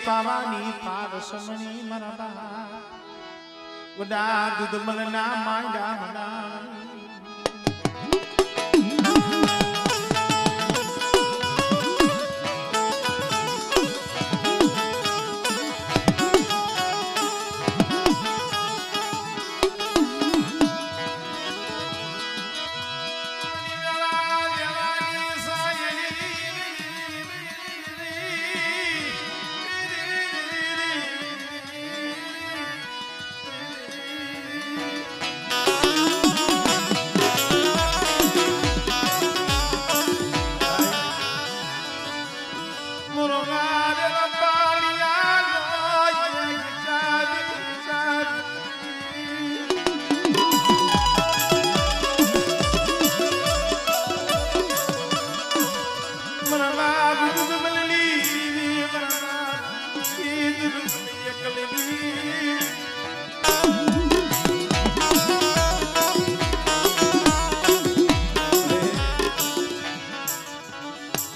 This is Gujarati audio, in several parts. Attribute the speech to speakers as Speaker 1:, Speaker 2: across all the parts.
Speaker 1: પાવાની પારસમણી મારા બા વડા દૂધ મલના માંડા મના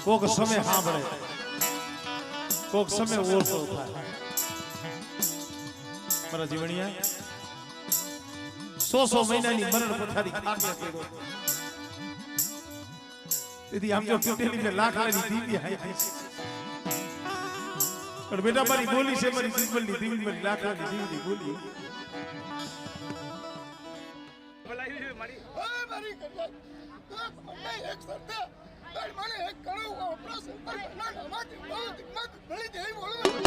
Speaker 1: કોક સમય સાંભળે કોક સમય ઓળખો થાય મારા જીવણિયા 100 મહિનાની મરણ પથારી ખાટલા કર્યો તેથી આમ જો તૂટેલી મે લાખલાની દીવી હાઈ પણ બેટા મારી બોલી છે મારી જીવનની દીવી મારી લાખલાની દીવી બોલી
Speaker 2: ભલાઈ છે મારી ઓય મારી કરજા મને એક સરતા તાર મને એક કરો ઓપરેશન ના ના મત ભલી દે બોલો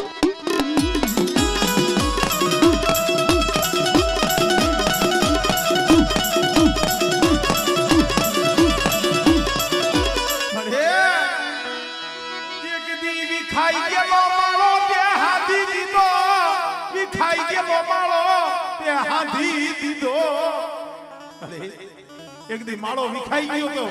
Speaker 1: એક દી માળો વિખાઈ ગયો તો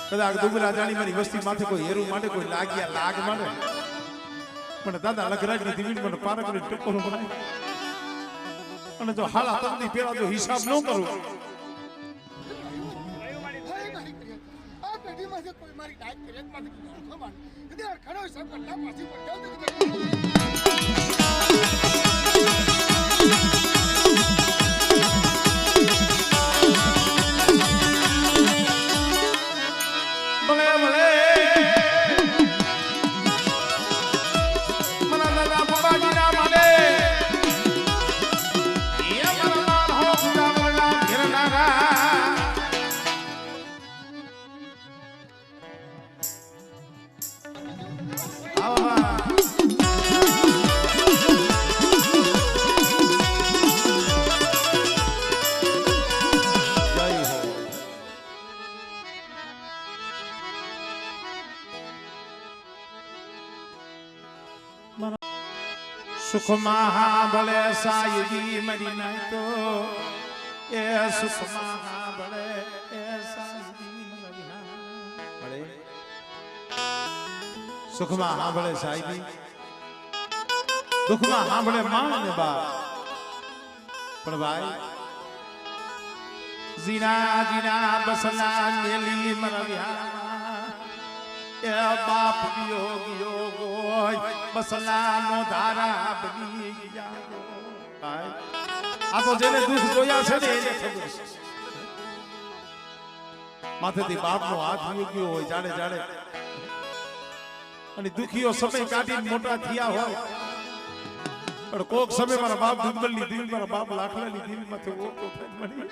Speaker 1: કદાચ ડુંગરા જાણી મારી વસ્તી માથે કોઈ હેરું માટે કોઈ લાગ્યા લાગ માટે પણ દાદા લગરાજની દીવીને મને પારકને ટકોરો બનાવી અને જો હાલા તંદી પેલા જો હિસાબ ન કરું
Speaker 2: આ પેઢીમાં કોઈ મારી ડાયટ કરે માથે ખબર એટલે ખરો હિસાબ કરતા પાછી પડ્યો
Speaker 1: સુખમાં ભલે સાયજી મરી નાય તો એ સુખમાં ભલે એ સાયજી મરી નાય ભલે સુખમાં ભલે સાયજી દુખમાં ભલે માં ને બા પણ ભાઈ જીના જીના બસના નેલી મરવ્યા એ બાપ યોગ યોગ બસલા નો ધારા બની ગયા આ તો જેને દુઃખ જોયા છે ને એને ખબર છે માથેથી બાપ નો હાથ ગયો હોય જાણે જાણે અને દુખીઓ સમય કાઢી મોટા થયા હોય પણ કોક સમય મારા બાપ દુંબલની દીવી મારા બાપ લાખલાની દીવી માથે ઓળખો થાય મળી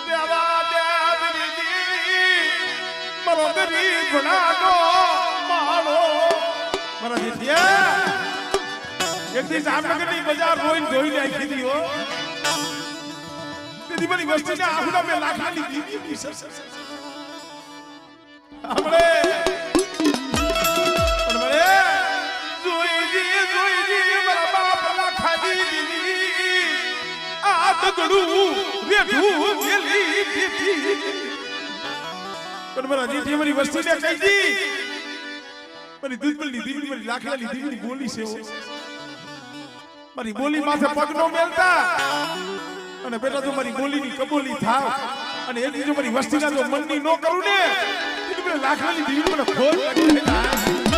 Speaker 1: દેવા દેવની દીવી મારો ગરીબ ભણાનો માળો મારા જીતિયા એક દિવસ જામનગરની બજાર રોઈને ધોઈને આખી દી હો તેદી મારી વસ્તીના આહુડા મે લાખલાની દીવી વિશે આપણે જોઈ મારા બાપ લાખાની દીવી આ તગડું વેઠું વેલી દીધી પણ મારા જેઠી મારી વસ્તીને કહી દી મારી દૂધબલની દીકરી મારી લાખલાની દીકરી બોલી છે મારી બોલી માથે પગ નો મેલતા અને બેટા જો મારી બોલીની કબૂલી થાવ અને એટલી જો મારી વસ્તીના જો મનની નો કરું ને એટલે લાખલાની દીકરી મને ખોટ લાગી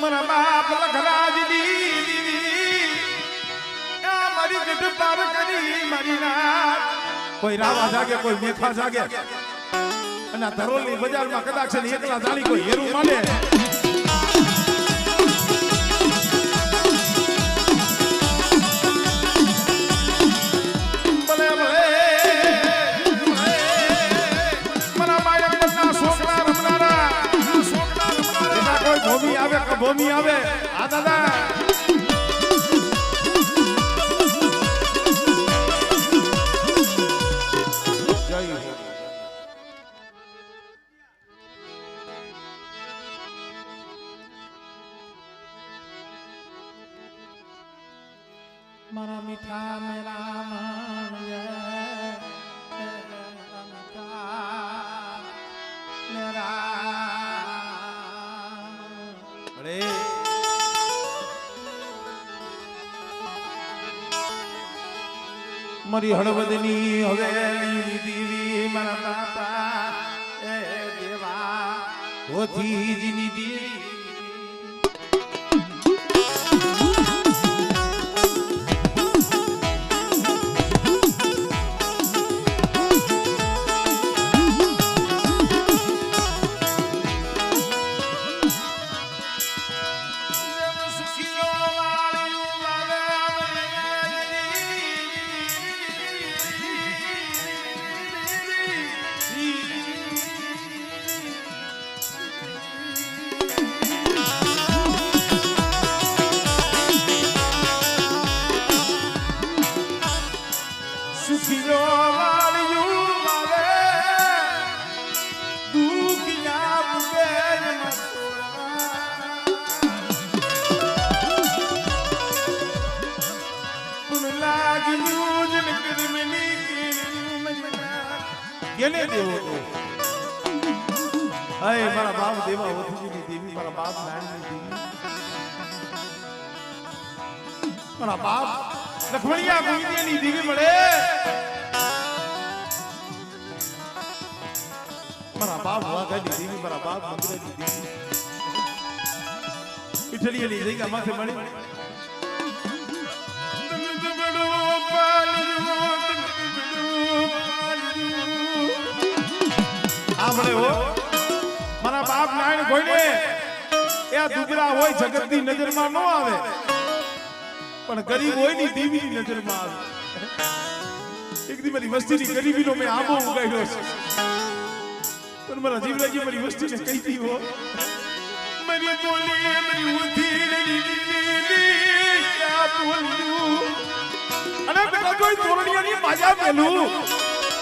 Speaker 1: મારા બાપ લખરાજી દીદી મારી ગઢ પાર કરી મારી રાત કોઈ રાવા જાગે કોઈ મેખા જાગે અને ધરોલની બજારમાં કદાચ છે એકલા જાણી કોઈ હેરું માંડે ભલે ભલે મારા બાળકના છોકરા રમનારા કોઈ ભૂમિ આવે કે ભૂમિ આવે આ દાદા
Speaker 3: મારા મીઠા મેરા મન
Speaker 1: મારી હળવદની હવેલી દીવી મારા બાપા એ દેવા હોથી જીની દેવી કેને દેવો તો અય મારા બાપ દેવા ઓથીની દેવી મારા બાપ નાની દેવી મારા બાપ લખમણિયા ગુંજની દેવી મળે મારા બાપ વાઘાની દેવી મારા બાપ મંદિરની દેવી ઇટલીની જગ્યા માથે મળી આપણે હો મારા બાપ નાયણ કોઈને એ દુબળા હોય જગતની નજરમાં ન આવે પણ ગરીબ હોય ની દેવીની નજરમાં આવે એક દી મારી વસ્તીની ગરીબીનો મેં આબો ઉગાડ્યો છે પણ મારા જીવરાજી મારી વસ્તીને કહી દી હો મારી બોલી મારી ઉધી ક્યાં બોલું અને બેટા જોઈ તોરણિયાની માજા પેલું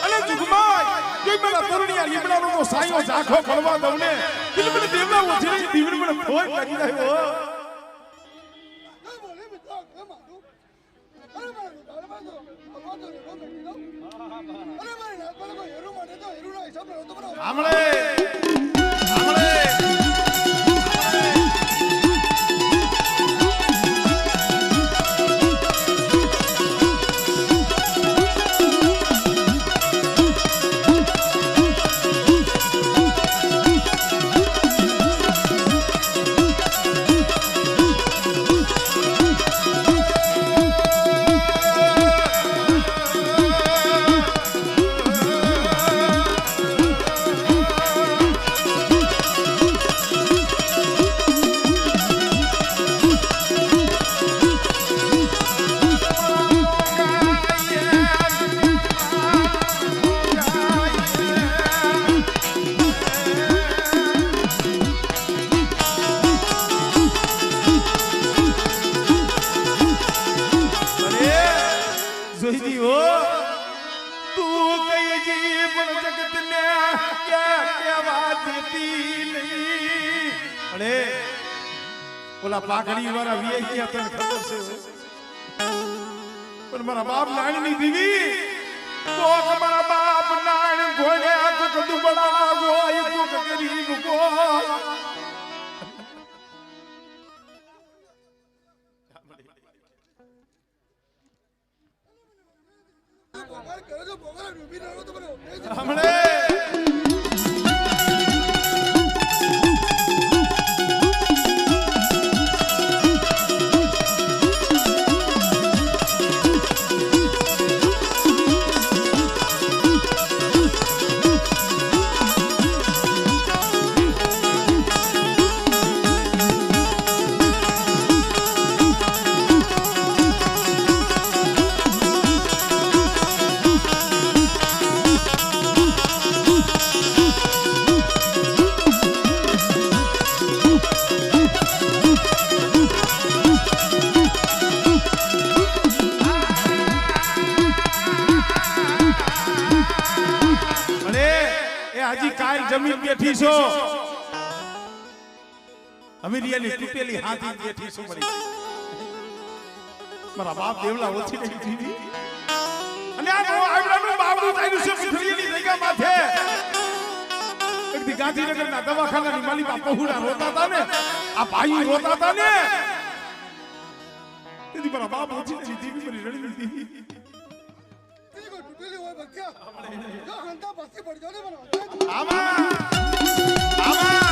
Speaker 1: અને જુગમાય કોઈ મને તોરણિયા લીમડાનો સાયો ઝાખો પડવા દઉને એટલે મને દેવના ઓછેની દીવને મને ખોટ લાગી જાય હો
Speaker 2: બોલે મિત્ર કે મારું અરે મારું દાડમાં તો અવાતો ને રોગ કરી દો અરે મારી ના કોઈ હેરું માટે તો હેરુના હિસાબ નો તો બરો
Speaker 1: આમળે ઓલા પાઘડી વાળા વીએ ગયા તને ખબર છે પણ મારા બાપ નાણની દીવી કોક મારા બાપ નાણ ગોળે કોક દુબળા ગોય કોક ગરીબ ગોય
Speaker 2: ભગવાન કરે તો ભગવાન ઊભી રહો તો મને
Speaker 1: હમણે જમીન બેઠી છો અમીરિયાની તૂટેલી હાથી બેઠી છો મરી મારા બાપ દેવલા ઓછી નહીં જીવી અને આ આવડાનું બાવડું તાર્યું છે પૃથ્વીની જગ્યા માથે એકદી ગાંધીનગરના દવાખાનાની માલિકા પહોળા રોતા હતા ને આ ભાઈ રોતા હતા ને તેથી મારા બાપ ઓછી નહીં જીવી મરી રડી દીધી
Speaker 2: તૂટેલી હોય બચ્ચા જો હંતા બસી પડ જાવ ને મને
Speaker 1: આવા આવા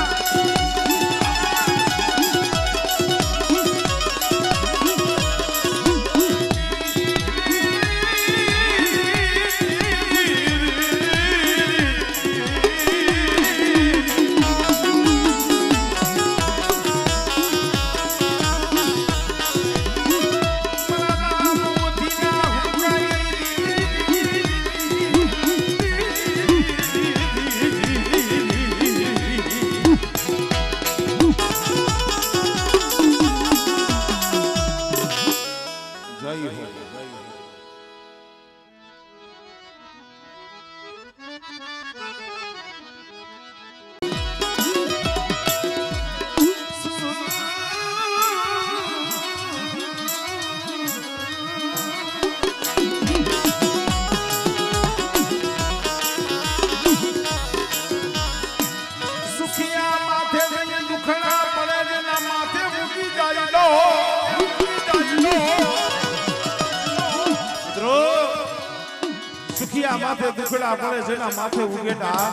Speaker 1: માથે દુખડા પડે જેના માથે ઉગેટા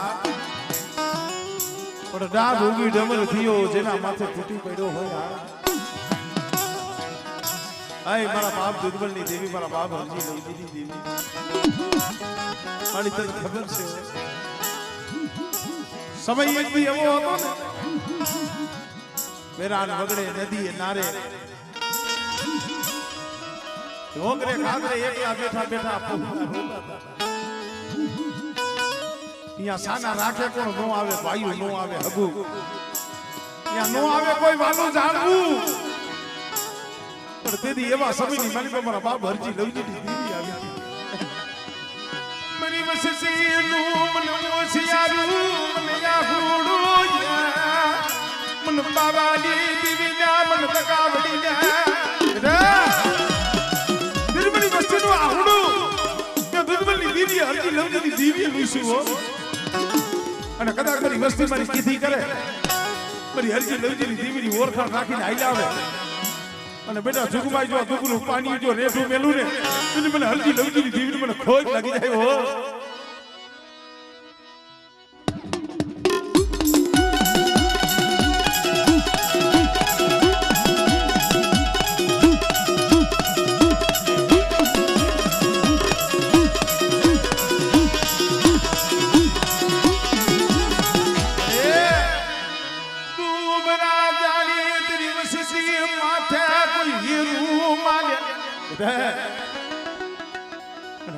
Speaker 1: પણ ડાબ ઉગી ડમર થયો જેના માથે તૂટી પડ્યો હોય આય મારા બાપ દુર્બલની દેવી મારા બાપ હરજી લઈ દીધી દેવી મારી તને ખબર છે સમય એક બી એવો હતો ને વેરાન વગડે નદીએ નારે ઢોંગરે ખાગરે એકલા બેઠા બેઠા પોપડા રોતા હતા અહીંયા સાના રાખે કોણ નો આવે ભાઈઓ નો આવે હગુ અહીંયા નો આવે કોઈ વાલો જાણવું પણ તેથી એવા સમયની માલિક મારા બાપ હરજી લવજી ની દીવી આવી મરી વસસી નું મન મોસિયારું મને આહુડો મન બાબાની દીવી ના મન તકાવડી ના નિર્મલી વસ્તુ નું આહુડું દુર્બલની દીવી હરજી લવજી દીવી વિશું હો અને કદાચ મારી વસ્તી મારી કીધી કરે મારી હરજી લવજીની દીવીની ઓળખાણ રાખીને આઈ આવે અને બેટા જુગમાઈ જો દુગનું પાણી જો રેઠું મેલું ને એટલે મને હરજી લવજીની દીવીની મને ખોજ લાગી જાય હો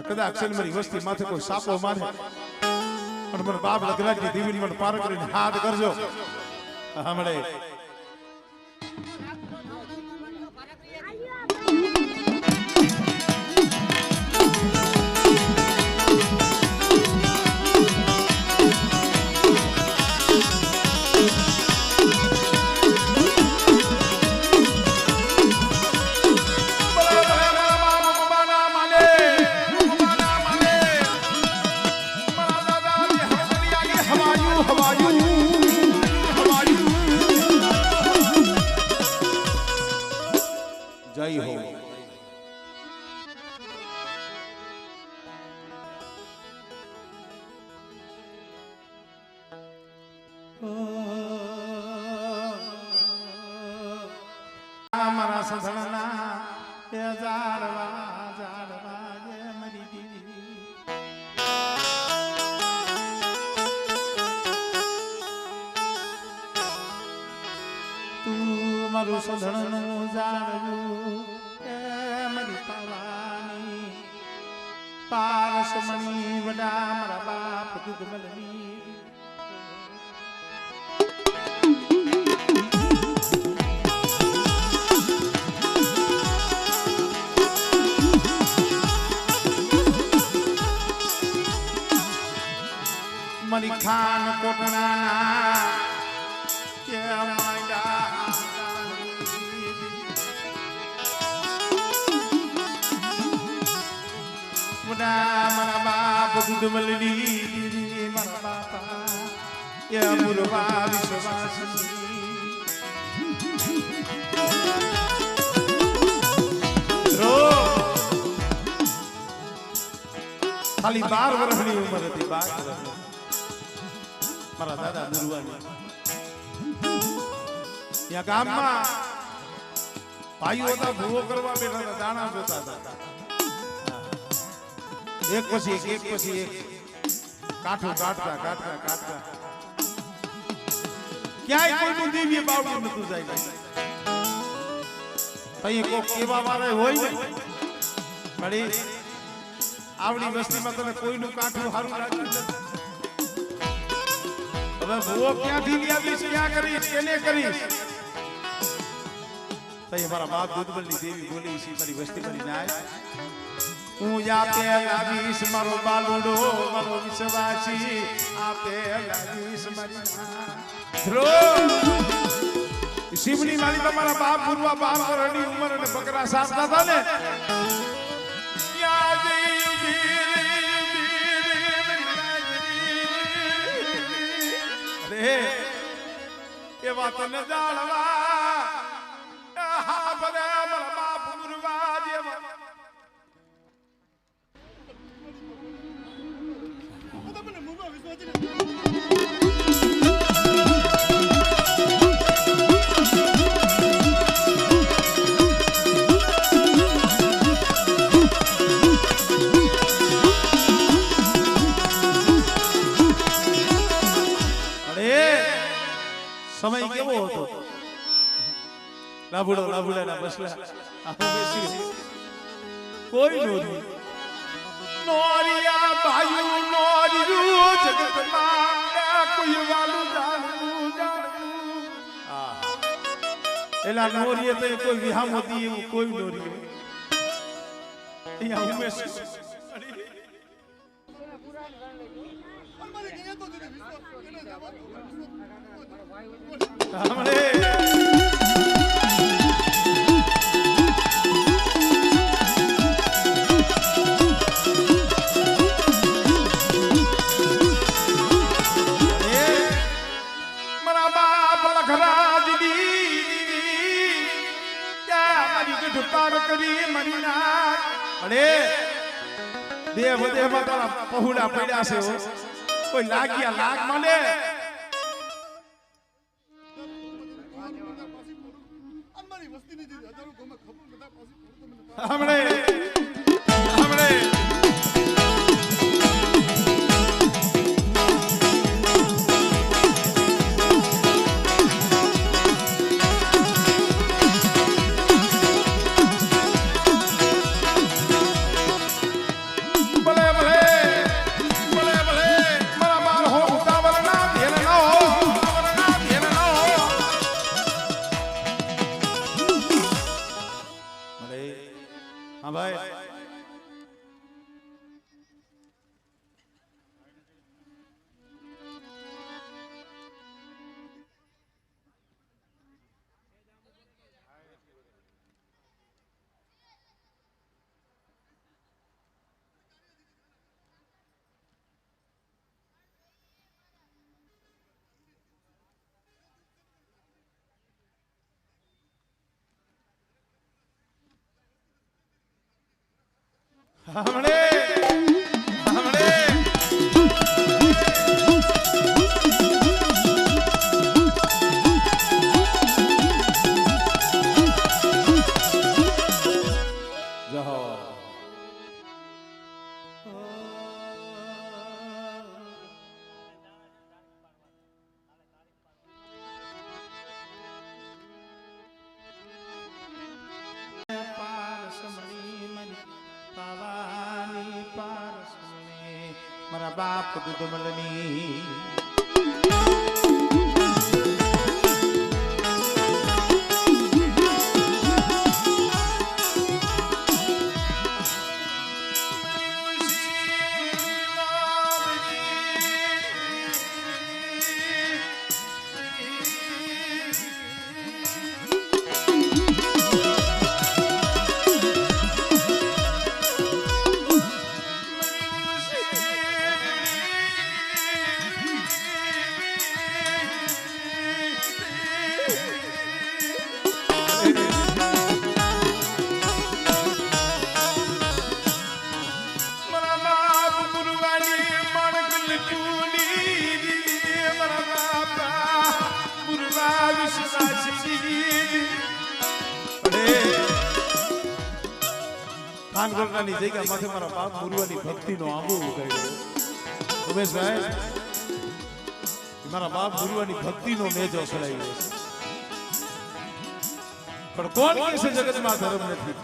Speaker 1: કદાચ મારી વસ્તી માથે કોઈ સાપો મારે પણ મને બાપ લગરાજની દીવીની મને પાર કરીને હાથ કરજો હમણે જય હો. મારા સસરાના એ જાડવા જાડવા જે મરી દીધી. તું મારું સધણનું જાડવું એ મરી પાવાની પારસમણી વડા મારા બાપ દુધમલની. મરી ખાન કોટણાના કે માંડા વડા મારા બાપ દુધમલની મારા બાપા એ મુરવા વિશ્વાસની. ખાલી 12 વર્ષની ઉંમર હતી. 12 વર્ષ મારા દાદા મુરવાની ત્યાં ગામમાં ભાઈઓ હતા ભૂવો કરવા બેઠા હતા, દાણા જોતા હતા. એક પછી એક કાઠું કાઢતા કાઢતા કાઢતા ક્યાંય કોઈનું દિવ્ય બાવડું નતું જાય. તઈ કોક કેવા વાળા હોય ને મળી આવડી વસ્તીમાં તને કોઈનું કાઠું સારું લાગ્યું નથી. હવે ભૂવો ક્યાંથી લાવીશ, ક્યાં કરીશ, કેને કરીશ? તઈ મારા બાપ દુધમલની દેવી બોલી છે મારી વસ્તી મારી નાય હું આપે લાવીશ મારો બાલુડો મારો વિશ્વાસી આપે લાવીશ મારી ધ્રો શિવની માલી તમારા બાપ પૂર્વા 12 વર્ષની ઉંમર અને બકરા સાચતા હતા ને એ વાત ને જાણવા હા ભલે મારા બાપ પૂર્વા જેવા
Speaker 2: તમને મુગો વિશ્વાસી
Speaker 1: સમય કેવો હતો? લાભુડા બસલા આખો બેસી કોઈ નોરી નોરિયા ભાઈ નોરિયું જગતમાં કોઈ વાલું જાણવું હા એલા નોરીએ તો કોઈ વિહામ હતી એવું કોઈ નોરી અહીંયા ઉમેશ સાંભળે મારા બાપ લખરાજ દી ક્યાં મારી ગઢ પાર કરી મરી ના અરે દેવ તારા પहुડા પડ્યા છે કોઈ લાગ્યા લાગ મને હમણે હા ભાઈ હમણે હમણે જહો
Speaker 3: મારા બાપ દુધમલની
Speaker 1: કાનગોળની જગ્યા માથે મારા બાપ મુરવાની ભક્તિનો આંબો ઉગાડ્યો. ઉમેશભાઈ મારા બાપ મુરવાની ભક્તિનો નેજો સડાવ્યો છે. પણ કોણ કહે છે જગતમાં ધર્મ નથી?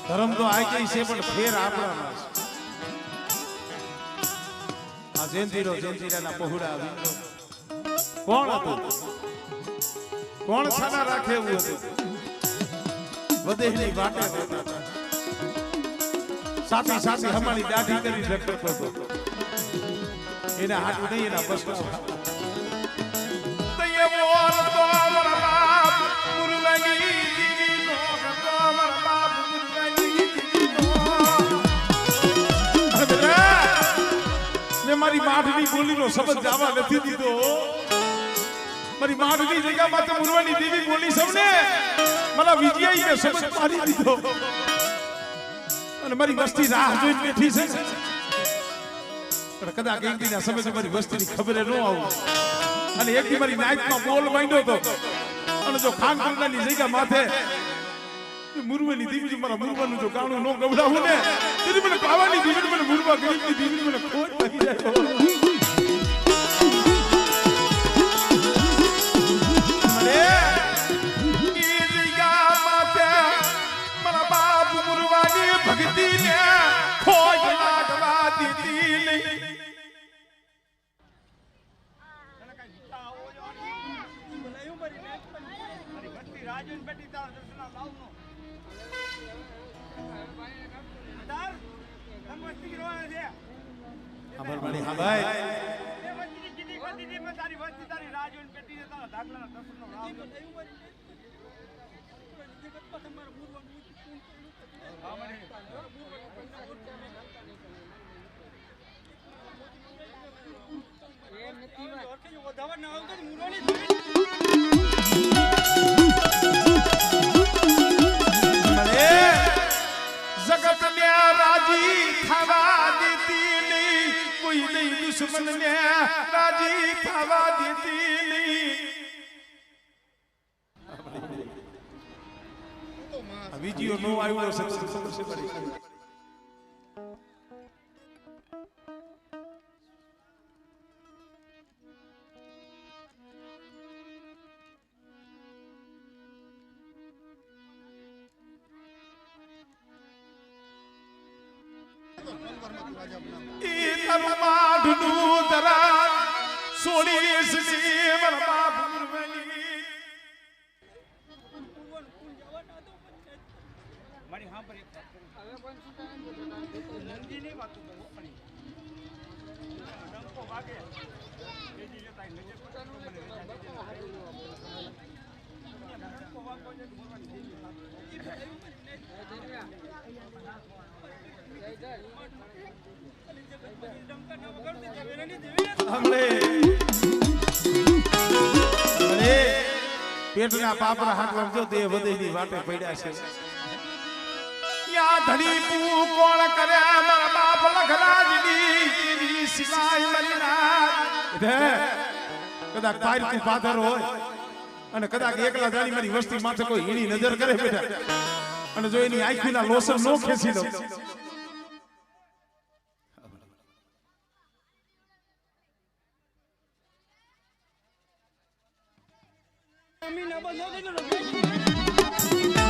Speaker 1: ધર્મ તો આ કઈ છે પણ ફેર આપણામાં છે. આ જયંતીરાના પહોળા વિંદો કોણ હતું? કોણ છાના રાખે એવું હતું? વધેની વાટે રહેતા હતા. સાથી સાથી હમારી દાઢી કરી રખડતો હતો. એના હાથ નહીં એના બસ મારી માઠની બોલીનો શબ્દ જવા નથી દીધો. મારી માઠની જગ્યામાં તો મુરવાની દેવી બોલી સૌને મને વિજયાઈને શબ્દ મારી દીધો. અને મારી વસ્તી રાહ જોઈને બેઠી છે. પણ કદાચ એક દિના સમય મારી વસ્તીની ખબર ન આવું અને એક દી મારી નાઈટમાં બોલ માંડ્યો તો અને જો ખાનગોળની જગ્યા માથે મુરવાની દેવી મારા મુરવાનું જો ગાણું ન ગવડાવું ને તેની મને પાવાની દેવી મને મુરવા ગરીબની દેવી મને ખોટ લાગી જાય. ભક્તિ ને ખોજ લાગવા દીધી નહીં. હા ભાઈ જગત ને રાજી થવા દેતી નહીં, કોઈ નહીં દુશ્મન ને રાજી થવા દેતી નહીં. વિડીયો નો આવ્યો છે પેટના પાપડા હાથ લાવજો તે વધેની વાટે પડ્યા છે. યા ધણી પૂ કોણ કરે મારા બાપ લખરાજની સિવાય મરી ના કદાચ પાર તું પાથર હોય અને કદાચ એકલા જાણી મારી વસ્તી માથે કોઈ હીણી નજર કરે બેટા અને જો એની આંખીના લોસર નો ખેંચી દો
Speaker 2: અમી ના બંધો